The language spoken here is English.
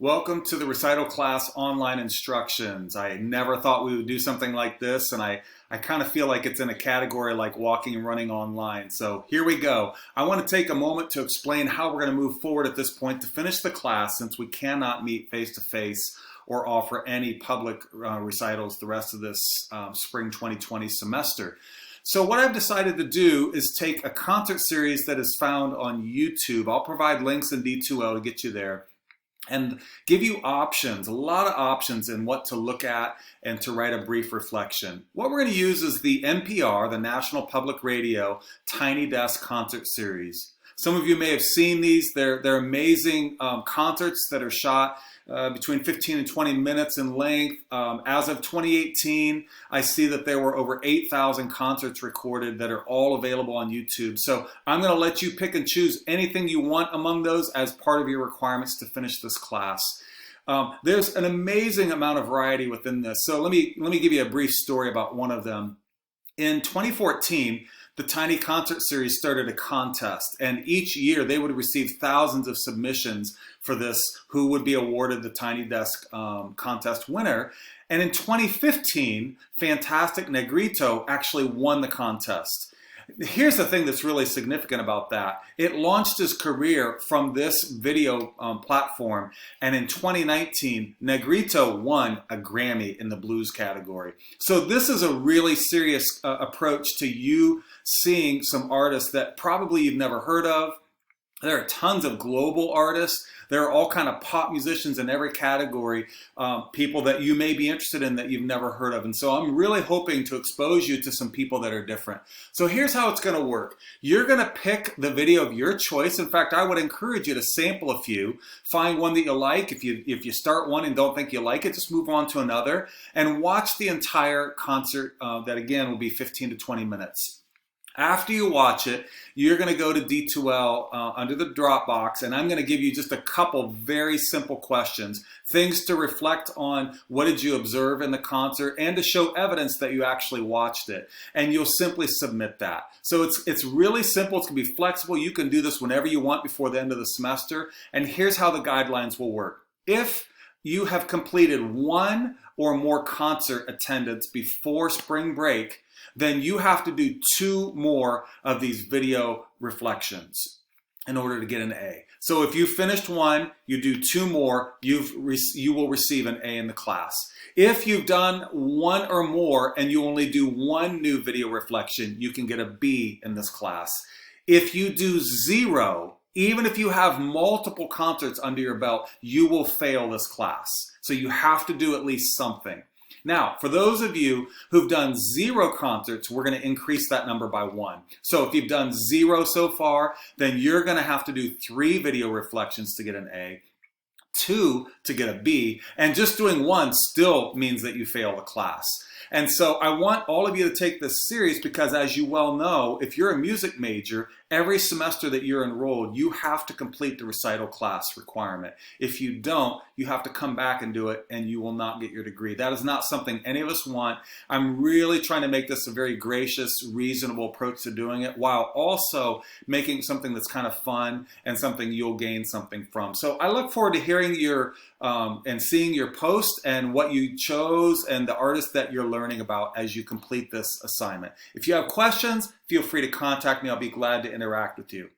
Welcome to the recital class online instructions. I never thought we would do something like this, and I kind of feel like it's in a category like walking and running online. So here we go. I want to take a moment to explain how we're going to move forward at this point to finish the class, since we cannot meet face-to-face or offer any public recitals the rest of this spring 2020 semester. So what I've decided to do is take a concert series that is found on YouTube. I'll provide links in D2L to get you there, and give you options, a lot of options in what to look at and to write a brief reflection. What we're going to use is the NPR, the National Public Radio Tiny Desk Concert Series. Some of you may have seen these. They're amazing concerts that are shot between 15 and 20 minutes in length. As of 2018, I see that there were over 8,000 concerts recorded that are all available on YouTube. So I'm going to let you pick and choose anything you want among those as part of your requirements to finish this class. There's an amazing amount of variety within this. So let me give you a brief story about one of them. In 2014, the Tiny Concert Series started a contest, and each year they would receive thousands of submissions for this, who would be awarded the Tiny Desk contest winner. And in 2015, Fantastic Negrito actually won the contest. Here's the thing that's really significant about that. It launched his career from this video platform, and in 2019, Negrito won a Grammy in the blues category. So this is a really serious approach to you seeing some artists that probably you've never heard of. There are tons of global artists. There are all kind of pop musicians in every category, people that you may be interested in that you've never heard of. And so I'm really hoping to expose you to some people that are different. So here's how it's going to work. You're going to pick the video of your choice. In fact, I would encourage you to sample a few, find one that you like. If you start one and don't think you like it, just move on to another and watch the entire concert that again will be 15 to 20 minutes. After you watch it, you're going to go to D2L under the Dropbox, and I'm going to give you just a couple very simple questions, things to reflect on. What did you observe in the concert, and to show evidence that you actually watched it. And you'll simply submit that. So it's really simple. It's going to be flexible. You can do this whenever you want before the end of the semester. And here's how the guidelines will work. If you have completed one or more concert attendance before spring break, then you have to do 2 more of these video reflections in order to get an A. So if you finished one, you do 2 more, you will receive an A in the class. If you've done 1 or more and you only do 1 new video reflection, you can get a B in this class. If you do 0, even if you have multiple concerts under your belt, you will fail this class. So you have to do at least something. Now, for those of you who've done 0 concerts, we're going to increase that number by 1. So if you've done 0 so far, then you're going to have to do 3 video reflections to get an A, 2 to get a B, and just doing 1 still means that you fail the class. And so I want all of you to take this serious because, as you well know, if you're a music major, every semester that you're enrolled, you have to complete the recital class requirement. If you don't, you have to come back and do it, and you will not get your degree. That is not something any of us want. I'm really trying to make this a very gracious, reasonable approach to doing it, while also making something that's kind of fun and something you'll gain something from. So I look forward to hearing your and seeing your post and what you chose and the artist that you're learning about as you complete this assignment. If you have questions, feel free to contact me. I'll be glad to interact with you.